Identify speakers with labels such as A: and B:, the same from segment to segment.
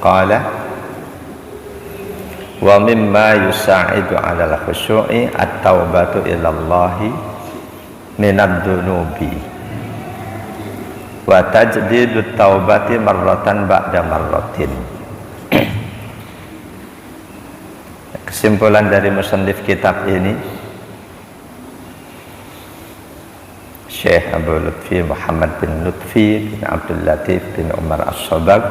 A: qala wa mimma yusa'idu 'alal khusyu'i at-taubatu ilallahi minad dunubi wa tajdidut taubati marratan ba'da marratin. Kesimpulan dari musannif kitab ini, Syekh Abu Lutfi Muhammad bin Lutfi bin Abdul Latif bin Umar As-Sobag,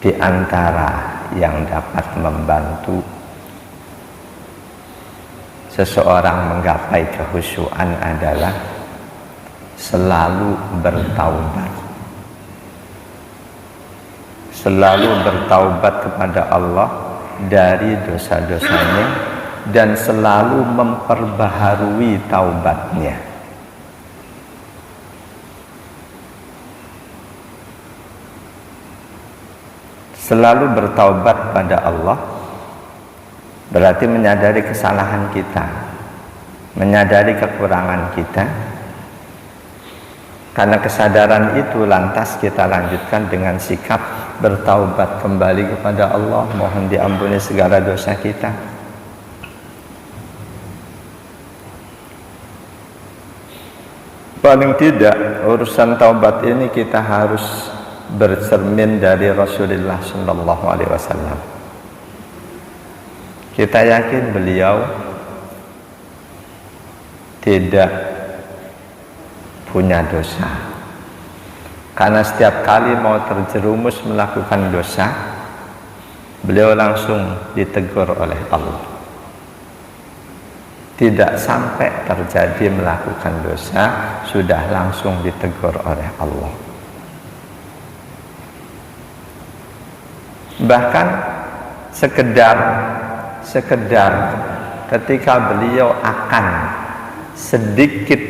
A: di antara yang dapat membantu seseorang menggapai kehusyuan adalah selalu bertaubat. Selalu bertaubat kepada Allah dari dosa-dosanya dan selalu memperbaharui taubatnya. Selalu bertaubat pada Allah berarti menyadari kesalahan kita, menyadari kekurangan kita. Karena kesadaran itu lantas kita lanjutkan dengan sikap bertaubat kembali kepada Allah, mohon diampuni segala dosa kita. Paling tidak urusan taubat ini kita harus bercermin dari Rasulullah Sallallahu Alaihi Wasallam. Kita yakin beliau tidak punya dosa, karena setiap kali mau terjerumus melakukan dosa, beliau langsung ditegur oleh Allah. Tidak sampai terjadi melakukan dosa, sudah langsung ditegur oleh Allah. Bahkan sekedar ketika beliau akan sedikit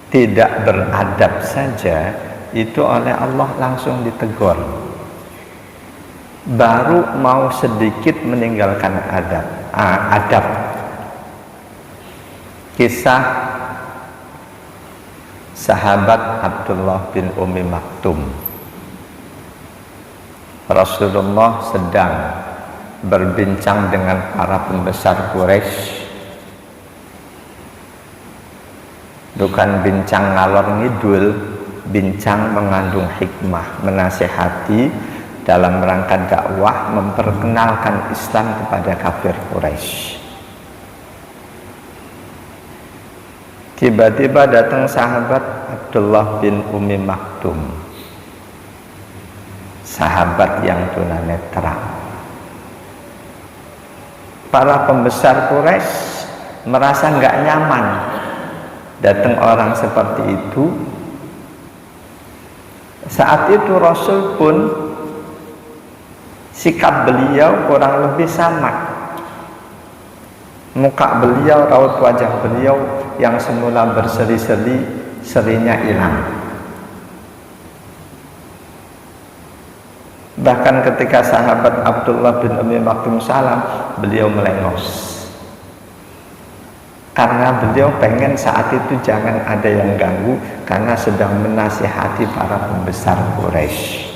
A: tidak beradab saja, itu oleh Allah langsung ditegur. Baru mau sedikit meninggalkan adab. Kisah sahabat Abdullah bin Ummi Maktum. Rasulullah sedang berbincang dengan para pembesar Quraisy, bukan bincang ngalor ngidul, bincang mengandung hikmah, menasihati dalam rangka dakwah, memperkenalkan Islam kepada kafir Quraisy. Tiba-tiba datang sahabat Abdullah bin Ummi Maktum, sahabat yang tunanetra. Para pembesar Quraisy merasa nggak nyaman datang orang seperti itu. Saat itu Rasul pun sikap beliau kurang lebih sama. Muka beliau, raut wajah beliau yang semula berseri-seri, serinya hilang. Bahkan ketika sahabat Abdullah bin Ummi Maktum salam, beliau melengos. Karena beliau pengen saat itu jangan ada yang ganggu, karena sedang menasihati para pembesar Quraisy.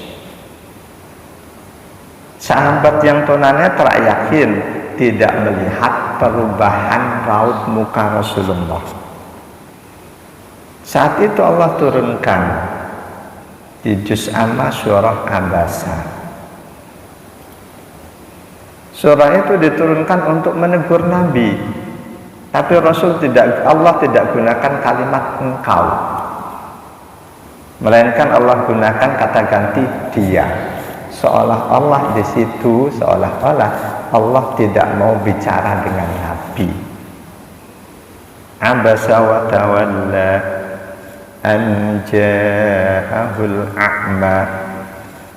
A: Sahabat yang tunanetra yakin tidak melihat perubahan raut muka Rasulullah. Saat itu Allah turunkan di juz amma surah Abasa. Surah itu diturunkan untuk menegur Nabi, tapi Allah tidak gunakan kalimat engkau, melainkan Allah gunakan kata ganti dia. Seolah-olah di situ, seolah-olah Allah tidak mau bicara dengan Nabi. Abasa wa tawalla an ja'ahul a'ma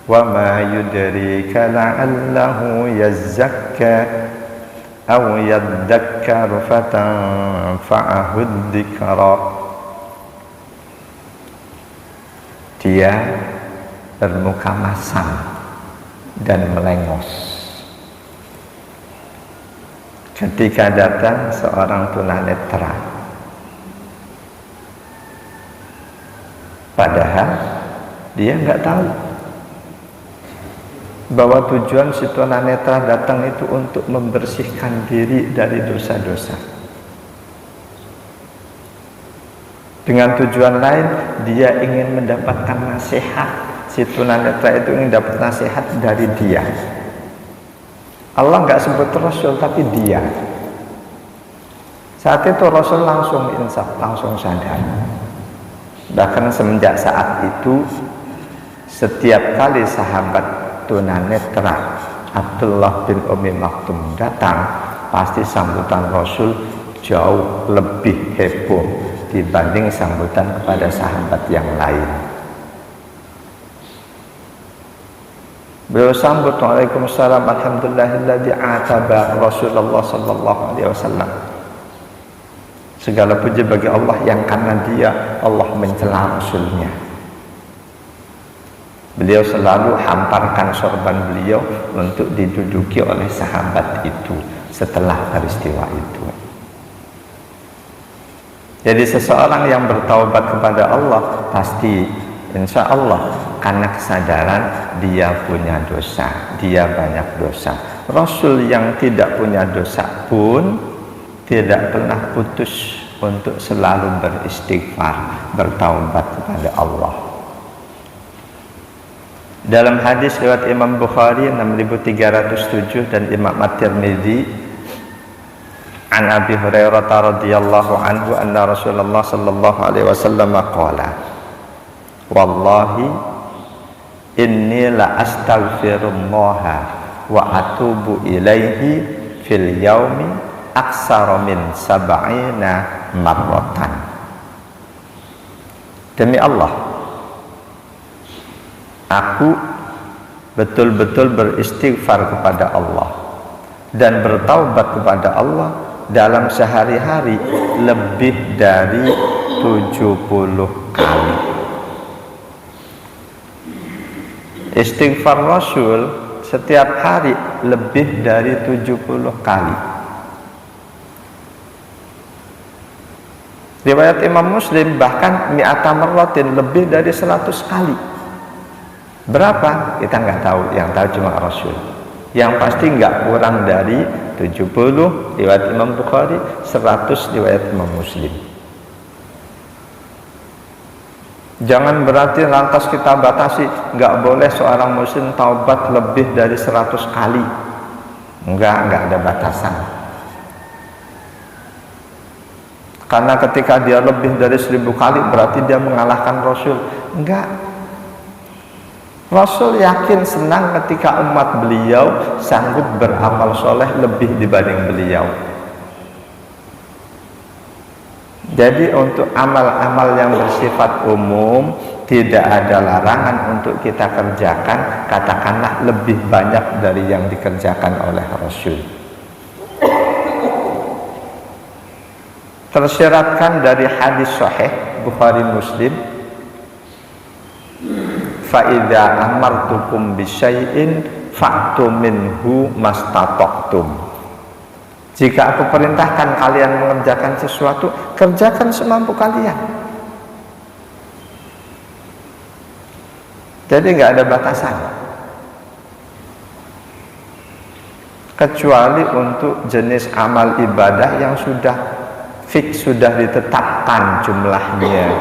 A: wa ma yudrika la'allahu yazzakka aw yadhakkaru fatanfa'ahu dzikra. Dia bermuka masam dan melengos ketika datang seorang tunanetra, padahal dia nggak tahu bahwa tujuan si tunanetra datang itu untuk membersihkan diri dari dosa-dosa. Dengan tujuan lain, dia ingin mendapatkan nasihat. Si tunanetra itu ingin dapat nasihat dari dia. Allah nggak sebut Rasul, tapi dia. Saat itu Rasul langsung insaf, langsung sadar. Bahkan semenjak saat itu, setiap kali sahabat tunanetra Abdullah bin Ummi Maktum datang, pasti sambutan Rasul jauh lebih heboh dibanding sambutan kepada sahabat yang lain. Beliau sambut, Waalaikumsalam, alhamdulillahilladzi ataba Rasulullah sallallahu alaihi wasallam. Segala puji bagi Allah yang karena dia Allah mencela Rasulnya. Beliau selalu hamparkan sorban beliau untuk diduduki oleh sahabat itu setelah peristiwa itu. Jadi seseorang yang bertaubat kepada Allah pasti insya Allah karena kesadaran dia punya dosa, dia banyak dosa. Rasul yang tidak punya dosa pun tidak pernah putus untuk selalu beristighfar, bertaubat kepada Allah. Dalam hadis riwayat Imam Bukhari 6307 dan Imam At-Tirmidzi, an Abi Hurairah radhiyallahu anhu anna Rasulullah sallallahu alaihi wasallam qala, wallahi inni la astaghfirullah wa atubu ilaihi fil yaumi aksara min sab'ina marratan. Demi Allah, aku betul-betul beristighfar kepada Allah dan bertaubat kepada Allah dalam sehari-hari lebih dari 70 kali. Istighfar Rasul setiap hari lebih dari 70 kali. Riwayat Imam Muslim bahkan mi'ata marratin, lebih dari 100 kali. Berapa? Kita nggak tahu, yang tahu cuma Rasul. Yang pasti nggak kurang dari 70 riwayat Imam Bukhari, 100 riwayat Imam Muslim. Jangan berarti lantas kita batasi, nggak boleh seorang muslim taubat lebih dari 100 kali. Nggak ada batasan. Karena ketika dia lebih dari 1000 kali berarti dia mengalahkan Rasul. Enggak. Rasul yakin senang ketika umat beliau sanggup beramal soleh lebih dibanding beliau. Jadi untuk amal-amal yang bersifat umum tidak ada larangan untuk kita kerjakan, katakanlah lebih banyak dari yang dikerjakan oleh Rasul. Tersyaratkan dari hadis sahih Bukhari Muslim, fa idza amartukum bisyai'in fa'tu minhu mastata'tum. Jika aku perintahkan kalian mengerjakan sesuatu, kerjakan semampu kalian. Jadi nggak ada batasan. Kecuali untuk jenis amal ibadah yang sudah fix, sudah ditetapkan jumlahnya.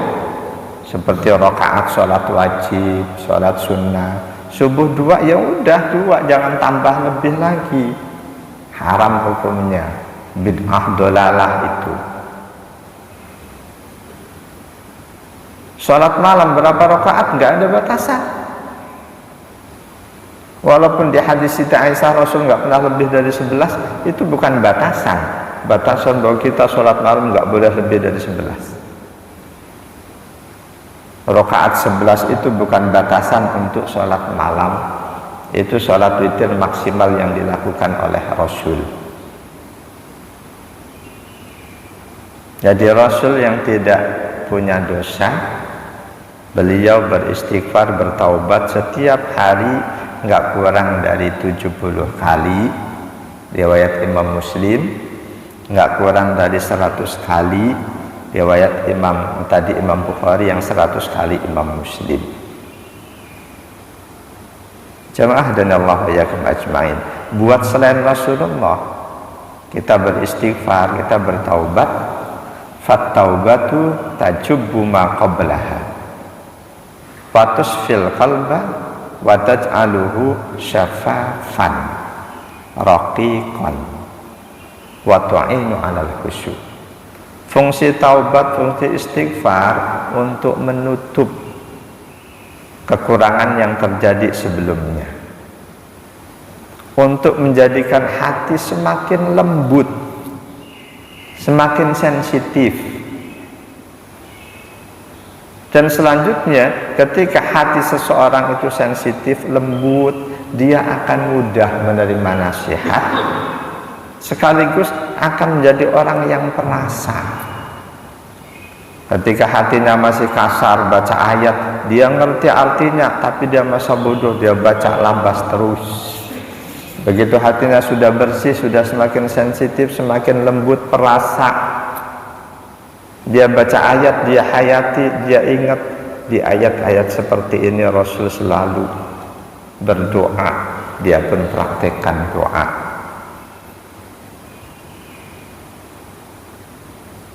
A: Seperti rakaat sholat wajib, sholat sunnah, subuh 2, ya udah 2, jangan tambah lebih lagi. Haram hukumnya, bid'ah dolalah itu. Sholat malam berapa rakaat? Nggak ada batasan. Walaupun di hadis Siti Aisyah Rasul nggak pernah lebih dari 11, itu bukan batasan. Batasan bahwa kita sholat malam nggak boleh lebih dari 11. Rakaat 11 itu bukan batasan untuk sholat malam. Itu sholat witir maksimal yang dilakukan oleh Rasul. Jadi Rasul yang tidak punya dosa, beliau beristighfar, bertaubat setiap hari nggak kurang dari 70 kali. Riwayat Imam Muslim, nggak kurang dari 100 kali. Riwayat Imam Bukhari yang 100 kali Imam Muslim. Jamaah dan Allah yakum ajmain. Buat selain Rasulullah, kita beristighfar, kita bertaubat. Fattaubatu tajubbu ma qablaha wa tusfil qalba wa taj'aluhu syafafan raqiqan wa tu'inu 'alal khusyu'. Fungsi taubat, fungsi istighfar untuk menutup kekurangan yang terjadi sebelumnya, untuk menjadikan hati semakin lembut, semakin sensitif. Dan selanjutnya, ketika hati seseorang itu sensitif, lembut, dia akan mudah menerima nasihat, sekaligus akan menjadi orang yang perasa. Ketika hatinya masih kasar, baca ayat, dia ngerti artinya, tapi dia masa bodoh, dia baca labas terus. Begitu hatinya sudah bersih, sudah semakin sensitif, semakin lembut, perasa, dia baca ayat, dia hayati, dia ingat. Di ayat-ayat seperti ini Rasul selalu berdoa, dia pun praktekkan doa.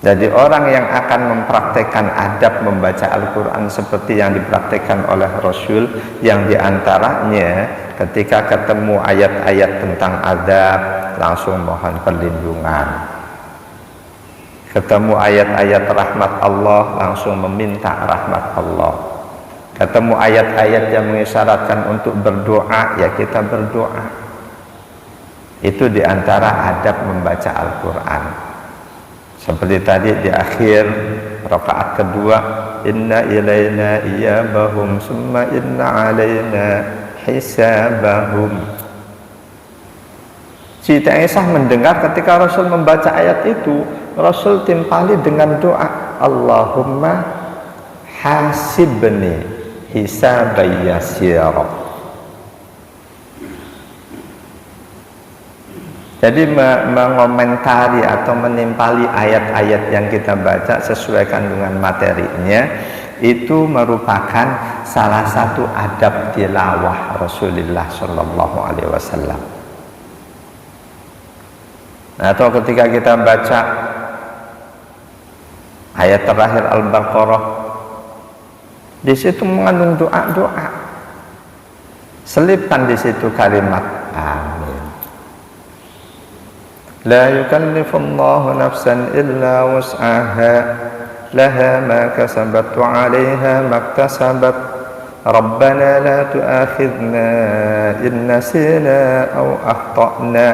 A: Jadi orang yang akan mempraktekkan adab membaca Al-Quran seperti yang dipraktekkan oleh Rasul, yang diantaranya ketika ketemu ayat-ayat tentang adab langsung mohon perlindungan, ketemu ayat-ayat rahmat Allah langsung meminta rahmat Allah, ketemu ayat-ayat yang mengisyaratkan untuk berdoa, ya kita berdoa. Itu diantara adab membaca Al-Quran. Seperti tadi di akhir rakaat kedua, inna ilaina iyabahum summa inna alaina hisabahum. Siti Aisyah mendengar ketika Rasul membaca ayat itu, Rasul timpali dengan doa, Allahumma hasibni hisaban yasira. Jadi mengomentari atau menimpali ayat-ayat yang kita baca sesuaikan dengan materinya, itu merupakan salah satu adab tilawah Rasulullah Shallallahu Alaihi Wasallam. Atau ketika kita baca ayat terakhir Al-Baqarah, di situ mengandung doa-doa. Selipkan di situ kalimat amin. La yukallifullahu nafsan illa wus'aha laha ma kasabat wa 'alaiha maktasabat rabbana la tu'akhidna in nasina aw akhtana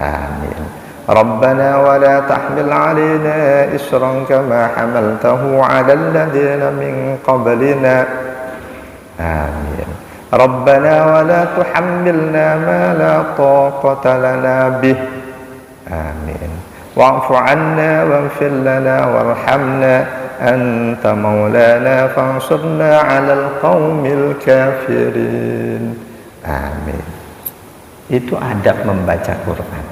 A: amin rabbana wa la tahmil 'alaina isran kama hamaltahu 'alal ladzina min qablina amin rabbana wa la tuhammilna ma la taqata lana bih amin wa'fu 'anna waghfir lana warhamna anta maulana fansurna 'alal qaumil kafirin amin. Itu adab membaca Quran.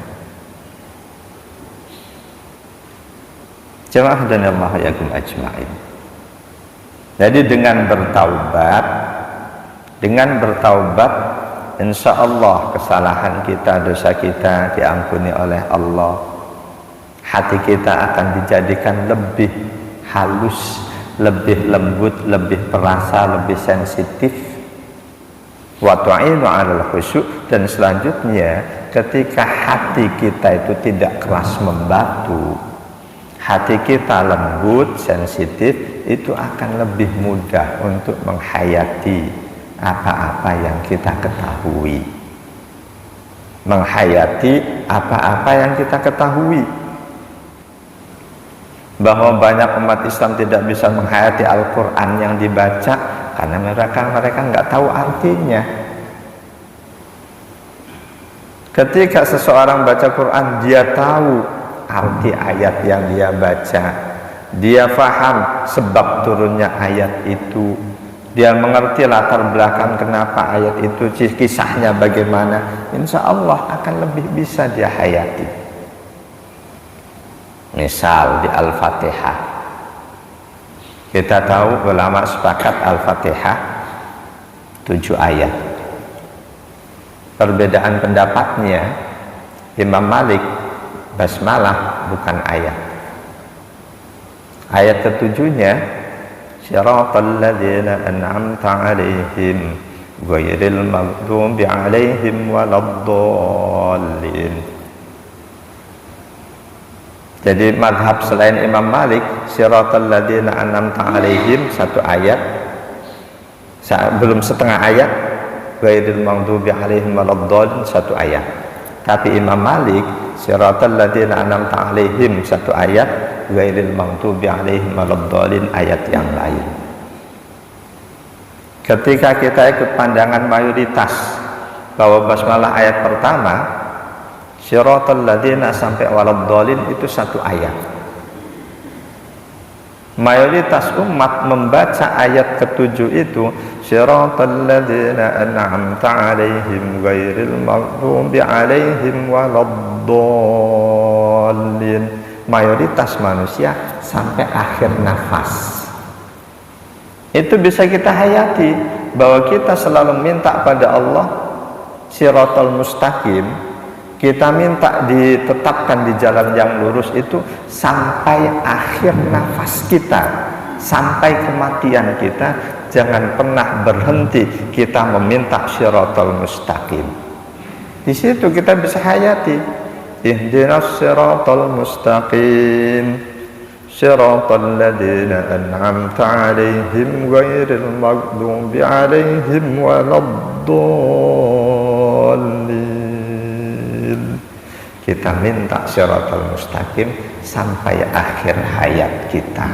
A: Jamaah dan Allah yakum ajma'in. Jadi dengan bertaubat insya Allah kesalahan kita, dosa kita diampuni oleh Allah. Hati kita akan dijadikan lebih halus, lebih lembut, lebih perasa, lebih sensitif. Wa tu'inu 'alal khusyu'. Dan selanjutnya ketika hati kita itu tidak keras membatu, hati kita lembut, sensitif, itu akan lebih mudah untuk menghayati apa-apa yang kita ketahui, menghayati apa-apa yang kita ketahui. Bahwa banyak umat Islam tidak bisa menghayati Al-Quran yang dibaca karena mereka nggak tahu artinya. Ketika seseorang baca Quran, dia tahu arti ayat yang dia baca, dia faham sebab turunnya ayat itu, dia mengerti latar belakang kenapa ayat itu, kisahnya bagaimana, insya Allah akan lebih bisa dia hayati. Misal di Al-Fatihah, kita tahu ulama sepakat Al-Fatihah 7 ayat. perbedaan pendapatnya, Imam Malik basmalah bukan ayat. Ayat ketujuhnya, siratal ladzina an'amta 'alaihim ghairil maghdubi 'alaihim waladdallin. Jadi madhab selain Imam Malik, siratal ladzina an'amta 'alaihim satu ayat, belum setengah ayat, ghairil maghdubi 'alaihim waladdallin satu ayat. Tapi Imam Malik, siratal ladzina an'amta 'alaihim satu ayat, ghairil maghdubi 'alaihim waladdallin ayat yang lain. Ketika kita ikut pandangan mayoritas bahwa basmalah ayat pertama, siratal ladzina sampai waladdallin itu satu ayat. Mayoritas umat membaca ayat ketujuh itu, siratal ladzina an'amta 'alaihim ghairil maghdubi 'alaihim waladdallin. Mayoritas manusia sampai akhir nafas. Itu bisa kita hayati bahwa kita selalu minta pada Allah siratal mustaqim. Kita minta ditetapkan di jalan yang lurus itu sampai akhir nafas kita, sampai kematian kita. Jangan pernah berhenti kita meminta siratal mustaqim. Di situ kita bisa hayati, ihdinas siratal mustaqim, siratal ladzina an'amta 'alaihim ghairil maghdubi 'alaihim waladdallin. Kita minta siratal mustaqim sampai akhir hayat kita.